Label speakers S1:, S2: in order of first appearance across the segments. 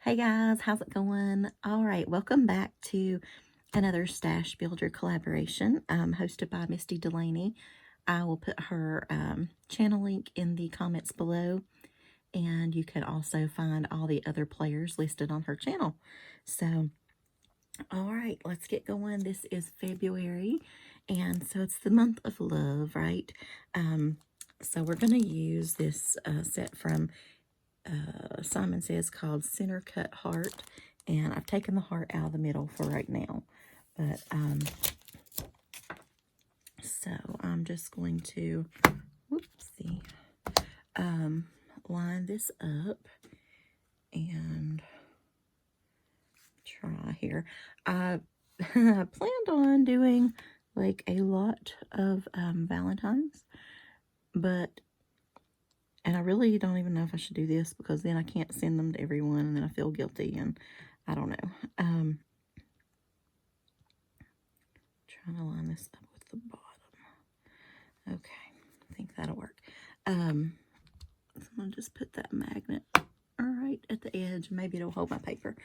S1: Hey guys, how's it going? All right, welcome back to another Stash Builder collaboration hosted by Misti Delaney. I will put her channel link in the comments below, and you can also find all the other players listed on her channel. So, all right, let's get going. This is February, and so it's the month of love, right? So we're going to use this set from Simon Says called Center Cut Heart, and I've taken the heart out of the middle for right now, but so I'm just going to line this up and try here. I planned on doing like a lot of Valentines, and I really don't even know if I should do this because then I can't send them to everyone and then I feel guilty and I don't know. Trying to line this up with the bottom. Okay, I think that'll work. So I'm going to just put that magnet right at the edge. Maybe it'll hold my paper.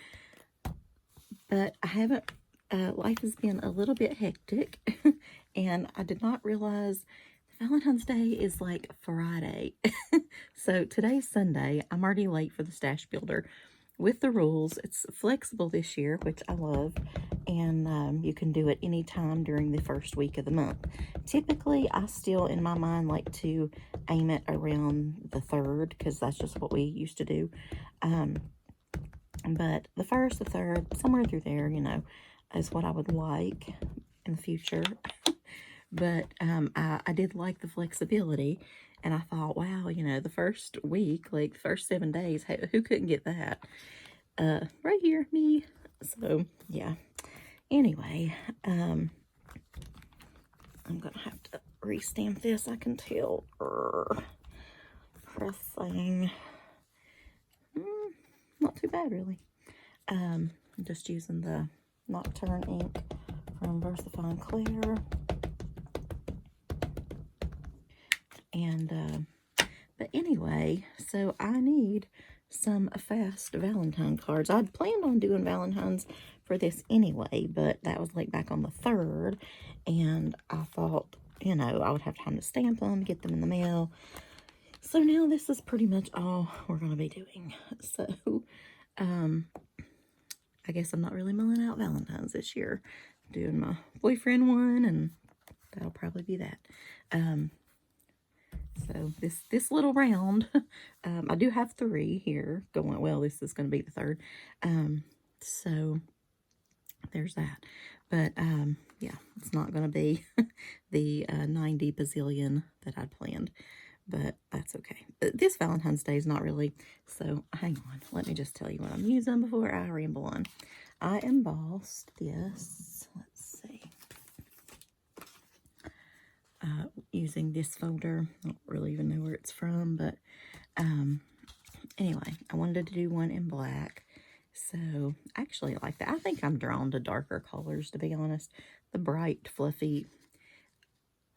S1: But I haven't, life has been a little bit hectic and I did not realize Valentine's Day is like Friday. So today's Sunday. I'm already late for the Stash Builder. With the rules, it's flexible this year, which I love, and you can do it anytime during the first week of the month. Typically, I still, in my mind, like to aim it around the 3rd, because that's just what we used to do. But the 1st, the 3rd, somewhere through there, you know, is what I would like in the future. But I did like the flexibility, and I thought, wow, you know, the first week, like the first 7 days, hey, who couldn't get that? Right here, me. So, yeah. Anyway, I'm going to have to restamp this, I can tell. Pressing. Not too bad, really. I'm just using the Nocturne ink from VersaFine Clear. And, but anyway, so I need some fast Valentine cards. I'd planned on doing Valentine's for this anyway, but that was like back on the 3rd, and I thought, you know, I would have time to stamp them, get them in the mail. So now this is pretty much all we're going to be doing. So, I guess I'm not really milling out Valentine's this year. I'm doing my boyfriend one, and that'll probably be that. So this little round, I do have 3 here going. Well, this is going to be the 3rd. So there's that. But yeah, it's not going to be the 90 bazillion that I'd planned. But that's okay. This Valentine's Day is not really. So hang on. Let me just tell you what I'm using before I ramble on. I embossed this. Let's see. Using this folder. I don't really even know where it's from, but anyway, I wanted to do one in black, so I actually like that. I think I'm drawn to darker colors, to be honest. The bright, fluffy,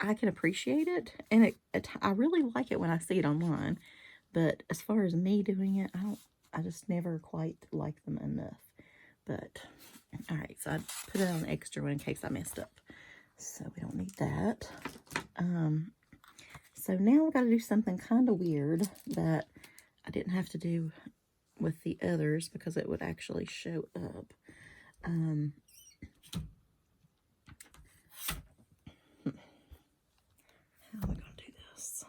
S1: I can appreciate it, and I really like it when I see it online, but as far as me doing it, I just never quite like them enough. But, all right, so I put it on an extra one in case I messed up. So we don't need that. So now I've got to do something kind of weird that I didn't have to do with the others because it would actually show up. How am I going to do this?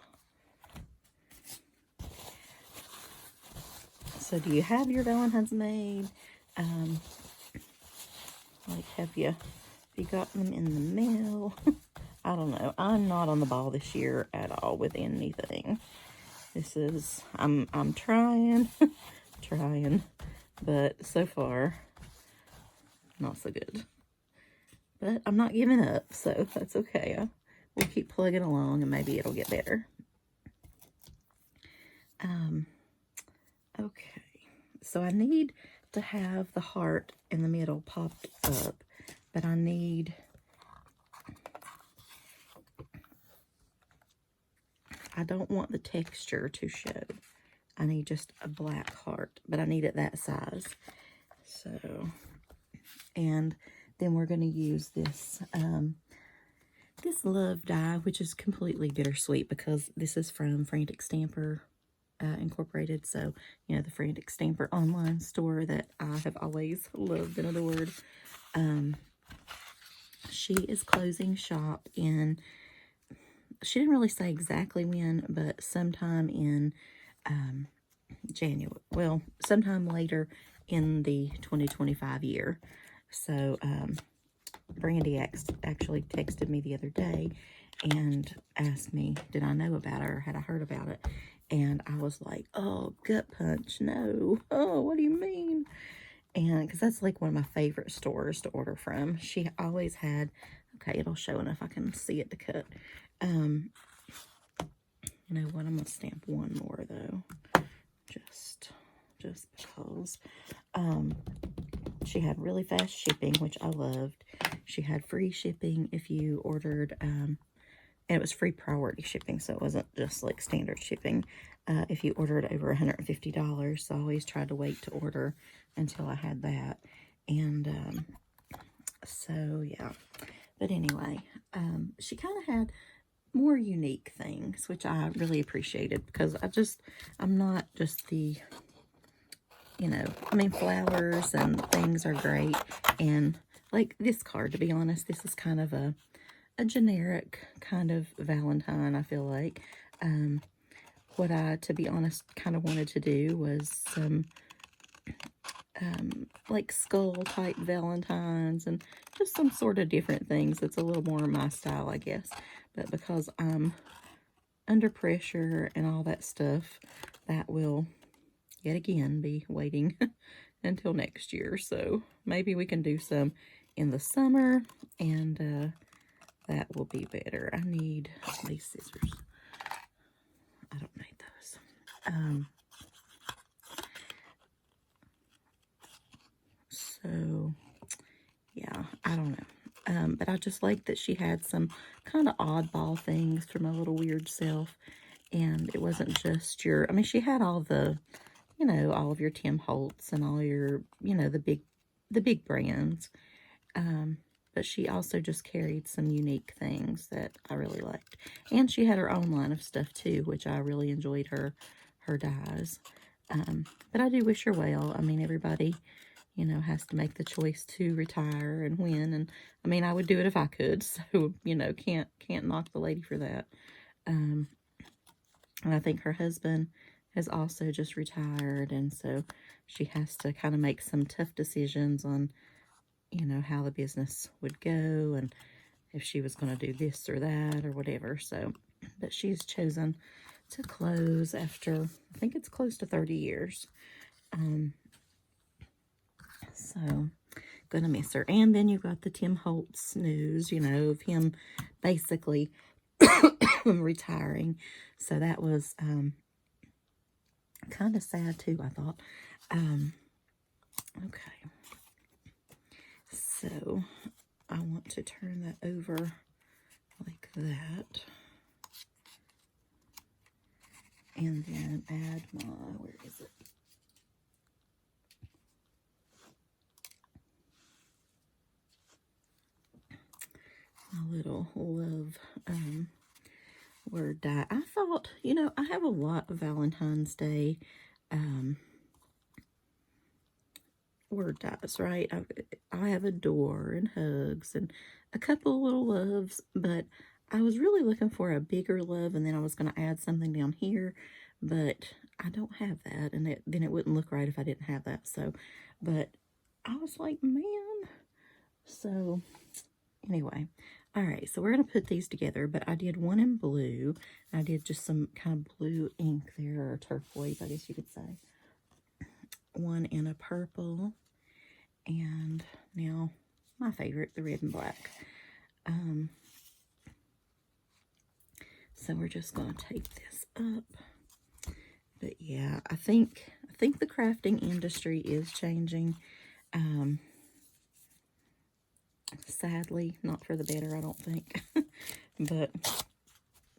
S1: So do you have your Valentine's made? Like, have you gotten them in the mail? I don't know. I'm not on the ball this year at all with anything. This is, I'm trying, trying, but so far, not so good. But I'm not giving up, so that's okay. We'll keep plugging along and maybe it'll get better. Okay, so I need to have the heart in the middle popped up, but I don't want the texture to show. I need just a black heart, but I need it that size. So, and then we're going to use this, this love die, which is completely bittersweet because this is from Frantic Stamper Incorporated. So, you know, the Frantic Stamper online store that I have always loved and adored. She is closing shop in, she didn't really say exactly when, but sometime in January. Well, sometime later in the 2025 year. So, Brandy actually texted me the other day and asked me, did I know about it or had I heard about it? And I was like, oh, gut punch, no. Oh, what do you mean? And because that's like one of my favorite stores to order from. She always had, okay, it'll show enough I can see it to cut. You know what? I'm going to stamp one more though. Just because. She had really fast shipping, which I loved. She had free shipping if you ordered, and it was free priority shipping, so it wasn't just like standard shipping. If you ordered over $150, so I always tried to wait to order until I had that. And so, yeah. But anyway, she kind of had more unique things, which I really appreciated because I'm not just the, you know, I mean, flowers and things are great. And like this card, to be honest, this is kind of a generic kind of Valentine, I feel like. What I, to be honest, kind of wanted to do was some like skull type Valentines and just some sort of different things. It's a little more my style, I guess. But because I'm under pressure and all that stuff, that will yet again be waiting until next year. So maybe we can do some in the summer, and that will be better. I need these scissors. I don't need those. So yeah, I don't know. But I just like that she had some kind of oddball things for my little weird self. And it wasn't just your, I mean, she had all the, you know, all of your Tim Holtz and all your, you know, the big brands. But she also just carried some unique things that I really liked. And she had her own line of stuff too, which I really enjoyed her dyes. But I do wish her well. I mean, everybody, you know, has to make the choice to retire and when. And I mean, I would do it if I could. So, you know, can't knock the lady for that. And I think her husband has also just retired, and so she has to kind of make some tough decisions on, you know, how the business would go and if she was going to do this or that or whatever. So, but she's chosen to close after, I think it's close to 30 years. So, gonna miss her. And then you got the Tim Holtz news, you know, of him basically retiring. So that was kind of sad too, I thought. Okay. So I want to turn that over like that. And then add my, where is it? My little love word die. I thought, you know, I have a lot of Valentine's Day word dies, right? I have adore and hugs and a couple of little loves, but I was really looking for a bigger love, and then I was going to add something down here, but I don't have that, and then it wouldn't look right if I didn't have that. So, but I was like, man. So anyway, all right, so we're going to put these together, but I did one in blue. I did just some kind of blue ink there, or turquoise, I guess you could say. One in a purple, and now my favorite, the red and black. So we're just going to take this up. But yeah, I think the crafting industry is changing. Sadly, not for the better, I don't think. But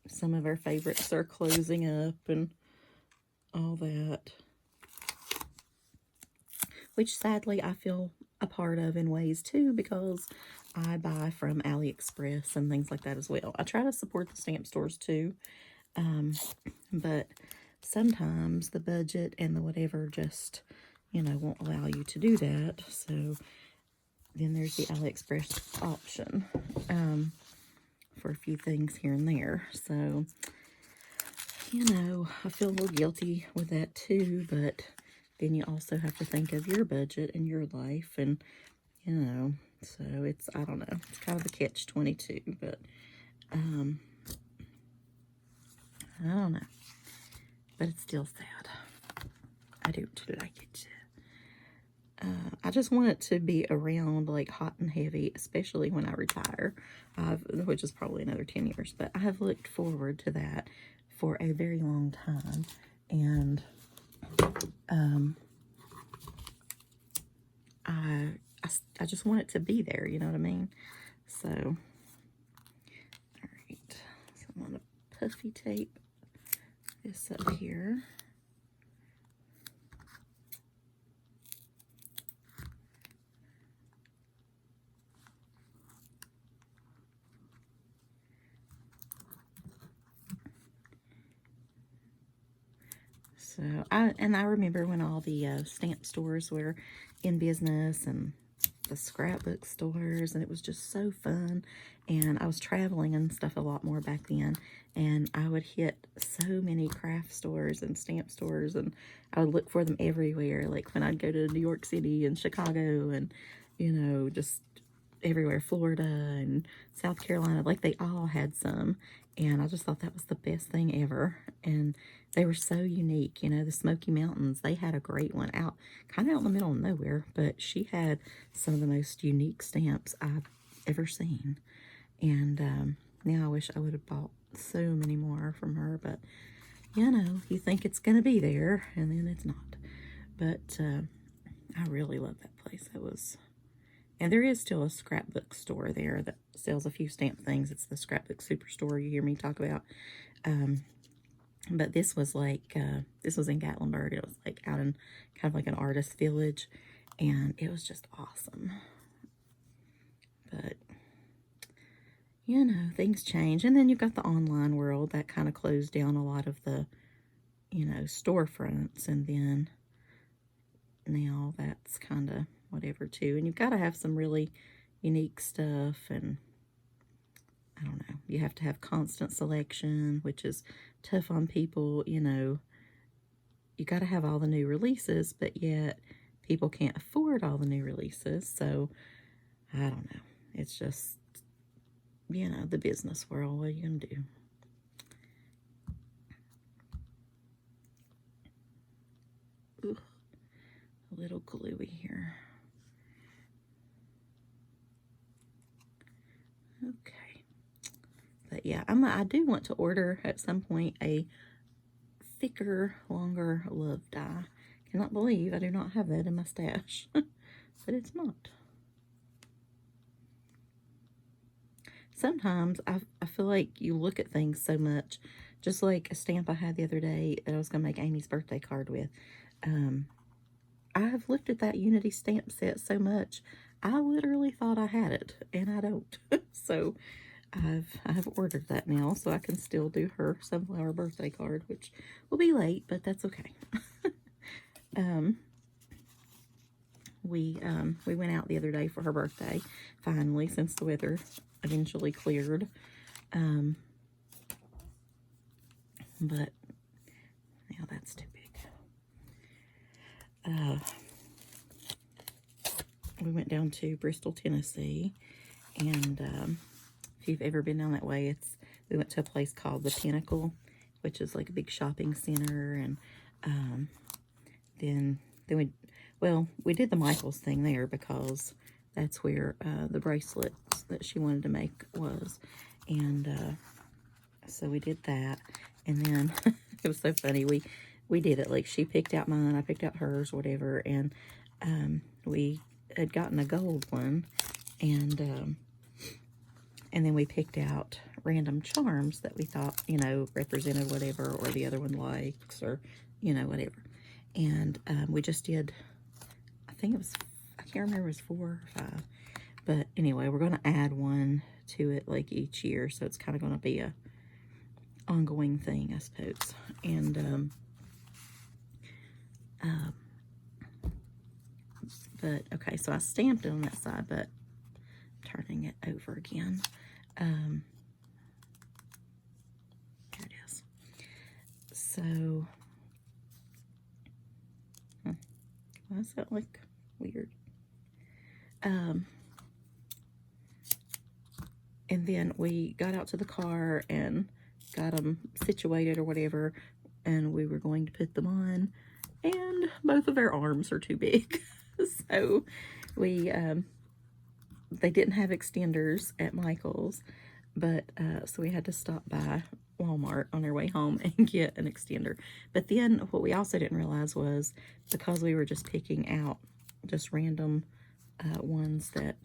S1: some of our favorites are closing up and all that, which sadly I feel a part of in ways too, because I buy from AliExpress and things like that as well. I try to support the stamp stores too, but sometimes the budget and the whatever just, you know, won't allow you to do that. So then there's the AliExpress option for a few things here and there. So, you know, I feel a little guilty with that too, but then you also have to think of your budget and your life, and, you know, so it's, I don't know, it's kind of a catch-22, but, I don't know, but it's still sad. I do like it. I just want it to be around, like, hot and heavy, especially when I retire, which is probably another 10 years, but I have looked forward to that for a very long time, and I just want it to be there, you know what I mean? So, all right, so I'm going to puffy tape this up here. So, I remember when all the stamp stores were in business, and the scrapbook stores, and it was just so fun. And I was traveling and stuff a lot more back then, and I would hit so many craft stores and stamp stores, and I would look for them everywhere, like when I'd go to New York City and Chicago and, you know, just everywhere, Florida and South Carolina, like they all had some, and I just thought that was the best thing ever. And they were so unique, you know, the Smoky Mountains, they had a great one out, kind of out in the middle of nowhere, but she had some of the most unique stamps I've ever seen. And now I wish I would have bought so many more from her, but, you know, you think it's going to be there, and then it's not. But I really love that place. It was... And there is still a scrapbook store there that sells a few stamp things. It's the Scrapbook Superstore you hear me talk about. But this was like, this was in Gatlinburg. It was like out in kind of like an artist village. And it was just awesome. But, you know, things change. And then you've got the online world that kind of closed down a lot of the, you know, storefronts. And then now that's kind of whatever too. And you've got to have some really unique stuff, and I don't know, you have to have constant selection, which is tough on people. You know, you got to have all the new releases, but yet people can't afford all the new releases. So I don't know, it's just, you know, the business world. What are you gonna do? Ugh, a little gluey here. Okay, but yeah, I do want to order at some point a thicker, longer love die. Cannot believe I do not have that in my stash, but it's not. Sometimes I feel like you look at things so much, just like a stamp I had the other day that I was going to make Amy's birthday card with. I have looked at that Unity stamp set so much, I literally thought I had it, and I don't. So I have ordered that now, so I can still do her sunflower birthday card, which will be late, but that's okay. We went out the other day for her birthday, finally, since the weather eventually cleared. But now that's too big. We went down to Bristol, Tennessee, and if you've ever been down that way, we went to a place called the Pinnacle, which is like a big shopping center, and then we did the Michaels thing there because that's where the bracelets that she wanted to make was, and so we did that, and then it was so funny. We did it like she picked out mine, I picked out hers, whatever, and we had gotten a gold one, and then we picked out random charms that we thought, you know, represented whatever, or the other one likes, or you know, whatever. And we just did, I think it was, I can't remember, it was 4 or 5. But anyway, we're going to add one to it like each year. So it's kind of going to be a ongoing thing, I suppose. And, but okay, so I stamped it on that side, but I'm turning it over again. There it is. So, why does that look weird? And then we got out to the car and got them situated or whatever, and we were going to put them on, and both of our arms are too big. So we, they didn't have extenders at Michael's, but, so we had to stop by Walmart on our way home and get an extender. But then what we also didn't realize was, because we were just picking out just random ones that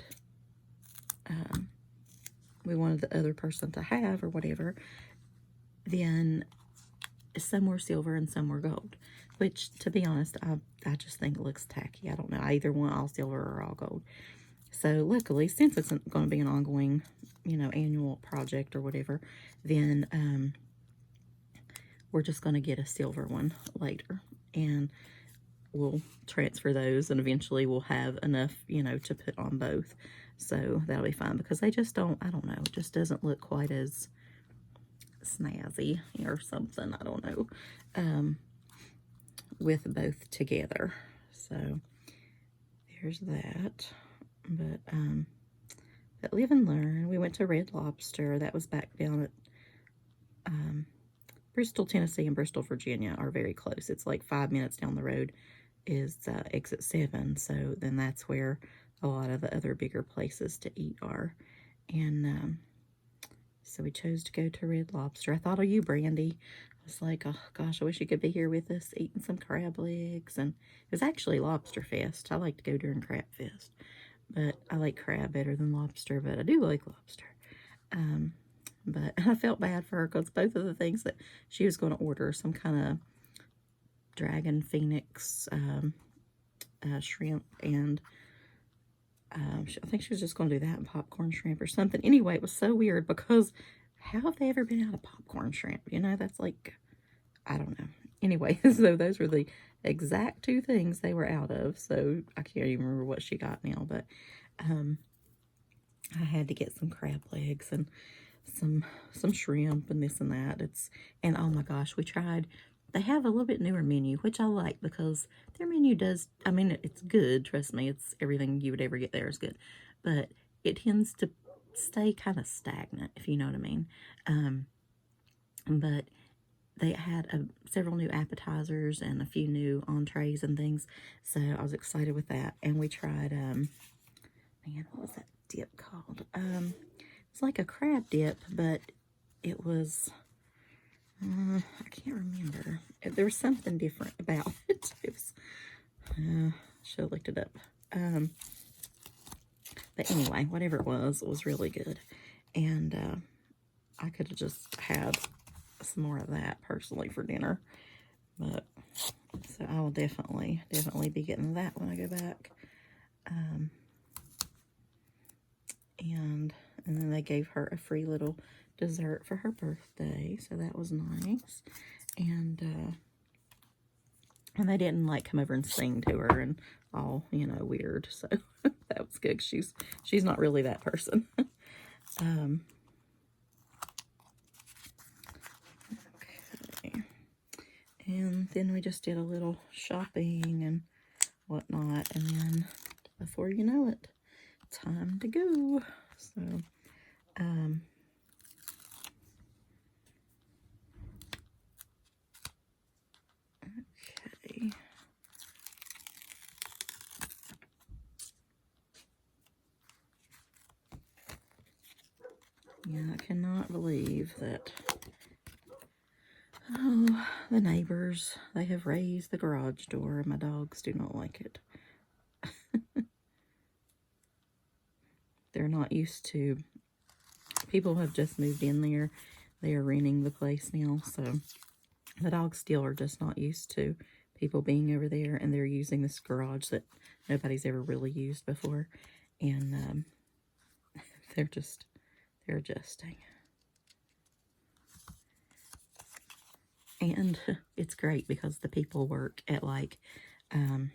S1: we wanted the other person to have or whatever, then some were silver and some were gold, which, to be honest, I just think it looks tacky. I don't know. I either want all silver or all gold. So luckily, since it's going to be an ongoing, you know, annual project or whatever, then we're just going to get a silver one later, and we'll transfer those, and eventually we'll have enough, you know, to put on both. So that'll be fine, because they just don't, I don't know, it just doesn't look quite as snazzy or something, I don't know, with both together. So there's that. But live and learn. We went to Red Lobster. That was back down at Bristol, Tennessee, and Bristol, Virginia are very close. It's like 5 minutes down the road is exit 7. So then that's where a lot of the other bigger places to eat are. And so we chose to go to Red Lobster. I thought of you, Brandy. I was like, oh gosh, I wish you could be here with us eating some crab legs. And it was actually Lobster Fest. I like to go during Crab Fest, but I like crab better than lobster, but I do like lobster. But I felt bad for her, because both of the things that she was going to order, some kind of dragon phoenix shrimp, and I think she was just going to do that and popcorn shrimp or something. Anyway, it was so weird, because how have they ever been out of popcorn shrimp? You know, that's like, I don't know. Anyway, so those were the exact 2 things they were out of. So I can't even remember what she got now, but I had to get some crab legs and some shrimp and this and that. And oh my gosh, we tried. They have a little bit newer menu, which I like, because their menu does, I mean, it's good, trust me. It's everything you would ever get there is good, but it tends to stay kind of stagnant, if you know what I mean. But they had several new appetizers and a few new entrees and things, so I was excited with that. And we tried, man, what was that dip called? It's like a crab dip, but it was, I can't remember. There was something different about it. It was, should have looked it up. But anyway, whatever it was really good. And I could have just had some more of that personally for dinner. But so I will definitely be getting that when I go back. And then they gave her a free little dessert for her birthday, so that was nice. And they didn't like come over and sing to her and all, you know, weird. So that was good. She's not really that person. Okay. And then we just did a little shopping and whatnot, and then before you know it, time to go. So okay. Yeah, I cannot believe that. Oh, the neighbors, they have raised the garage door, and my dogs do not like it. They're not used to, people have just moved in there. They are renting the place now, so The dogs still are just not used to people being over there, and they're using this garage that nobody's ever really used before, and they're adjusting. And it's great because the people work at like, I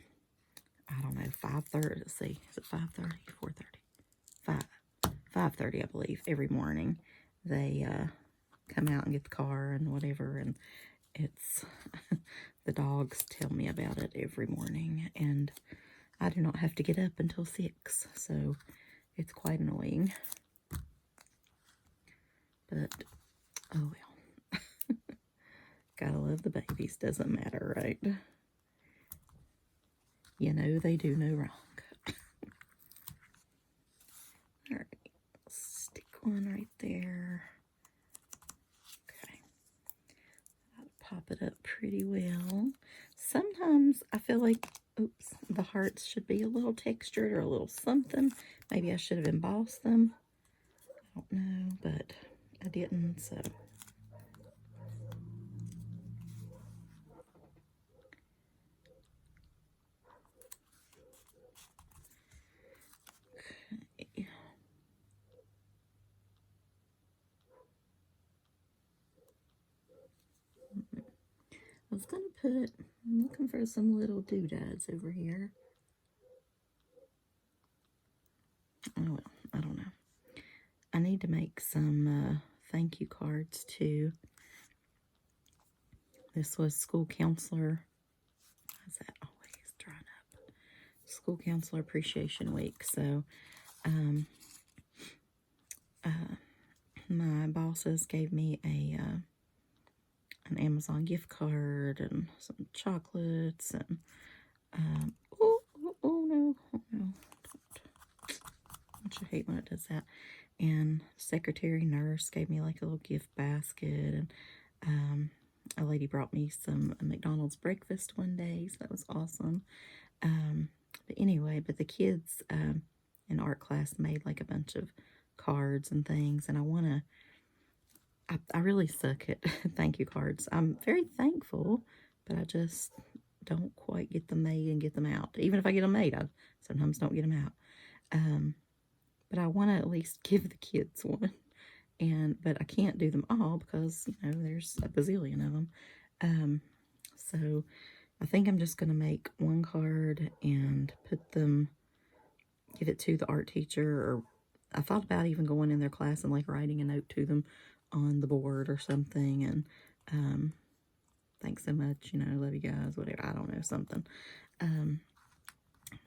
S1: don't know, 5:30. Let's see, is it 5:30, 4:30, 5:30, I believe, every morning. They come out and get the car and whatever, and it's the dogs tell me about it every morning, and I do not have to get up until 6, so it's quite annoying. But oh well. Gotta love the babies, doesn't matter, right? You know they do no wrong. Alright, stick one right there. Okay. Pop it up pretty well. Sometimes I feel like, oops, the hearts should be a little textured or a little something. Maybe I should have embossed them. I don't know, but I didn't, so. Okay. I was going to put, I'm looking for some little doodads over here. Oh, well, I don't know. I need to make some thank you cards too. This was school counselor. How's that always drying up? School counselor appreciation week. So, my bosses gave me an Amazon gift card and some chocolates and oh no, don't you hate when it does that? And secretary nurse gave me like a little gift basket, and a lady brought me some McDonald's breakfast one day, so that was awesome. But anyway, the kids in art class made like a bunch of cards and things, and I really suck at thank you cards. I'm very thankful, but I just don't quite get them made and get them out. Even if I get them made, I sometimes don't get them out. But I want to at least give the kids one. But I can't do them all because, you know, there's a bazillion of them. So I think I'm just going to make one card and give it to the art teacher. Or I thought about even going in their class and like writing a note to them on the board or something. And thanks so much, you know, love you guys, whatever. I don't know, something.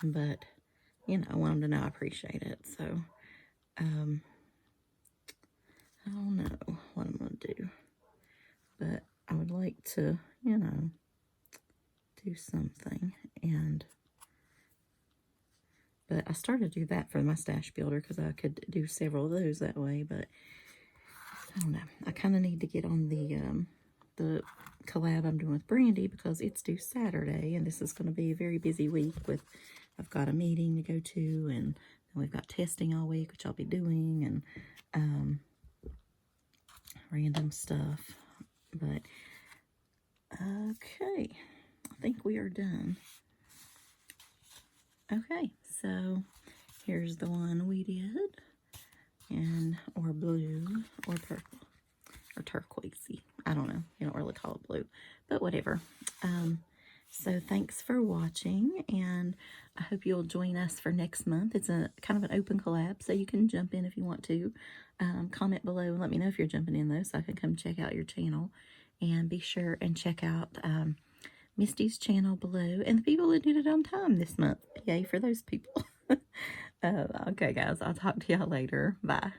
S1: But, you know, I want them to know I appreciate it. So, I don't know what I'm going to do. But I would like to, you know, do something. But I started to do that for my stash builder because I could do several of those that way. But I don't know. I kind of need to get on the collab I'm doing with Brandy because it's due Saturday, and this is going to be a very busy week with, I've got a meeting to go to, and then we've got testing all week, which I'll be doing, and random stuff. But okay, I think we are done. Okay, so here's the one we did, or blue, or purple, or turquoisey. I don't know. You don't really call it blue, but whatever. So thanks for watching, and I hope you'll join us for next month. It's a kind of an open collab, so you can jump in if you want to. Comment below and let me know if you're jumping in, though, so I can come check out your channel. And be sure and check out Misti's channel below, and the people that did it on time this month. Yay for those people. Okay, guys, I'll talk to y'all later. Bye.